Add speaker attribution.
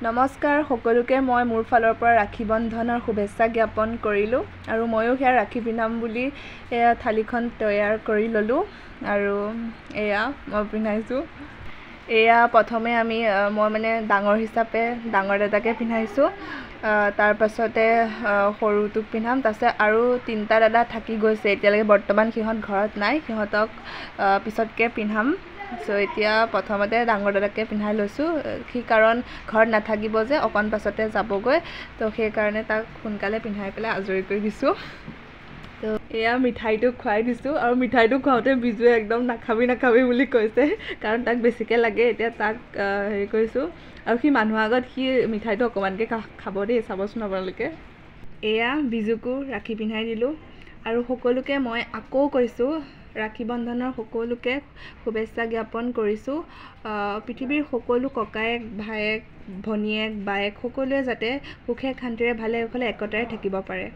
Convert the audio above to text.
Speaker 1: নমস্কাৰ সকলোকে মই মোৰ ফালৰ পৰা ৰাখী বন্ধনৰ শুভেচ্ছা জ্ঞাপন কৰিলোঁ আৰু ময়ো সেয়া ৰাখী পিন্ধাম বুলি এয়া থালিখন তৈয়াৰ কৰি ল'লোঁ আৰু এয়া মই পিন্ধাইছোঁ। এয়া প্ৰথমে মই মানে ডাঙৰ হিচাপে ডাঙৰ দাদাকে পিন্ধাইছোঁ, তাৰ পাছতে সৰুটোক পিন্ধাম, তাৰপিছত আৰু তিনিটা দাদা থাকি গৈছে এতিয়ালৈকে বৰ্তমান সিহঁত ঘৰত নাই, সিহঁতক পিছতকৈ পিন্ধাম। এতিয়া প্ৰথমতে ডাঙৰ দাদাকে পিন্ধাই লৈছোঁ, সি কাৰণ ঘৰত নাথাকিব যে অকণ পাছতে যাবগৈ, তো সেইকাৰণে তাক সোনকালে পিন্ধাই পেলাই আজৰি কৰি দিছোঁ। তো এয়া মিঠাইটো খুৱাই দিছোঁ আৰু মিঠাইটো খুৱাওঁতে বিজুৱে একদম নাখাবি বুলি কৈছে, কাৰণ তাক বেছিকৈ লাগে। এতিয়া তাক হেৰি কৰিছোঁ আৰু সি মানুহৰ আগত সি মিঠাইটো অকণমানকৈ খাব দেই, চাবচোন আপোনালোকে। এয়া বিজুকো ৰাখী পিন্ধাই দিলোঁ আৰু সকলোকে মই আকৌ কৈছোঁ ৰাখী বন্ধনৰ সকলোকে শুভেচ্ছা জ্ঞাপন কৰিছোঁ। পৃথিৱীৰ সকলো ককায়েক ভায়েক ভনীয়েক বায়েক সকলোৱে যাতে সুখে শান্তিৰে ভালে কুশলে একতাৰে থাকিব পাৰে।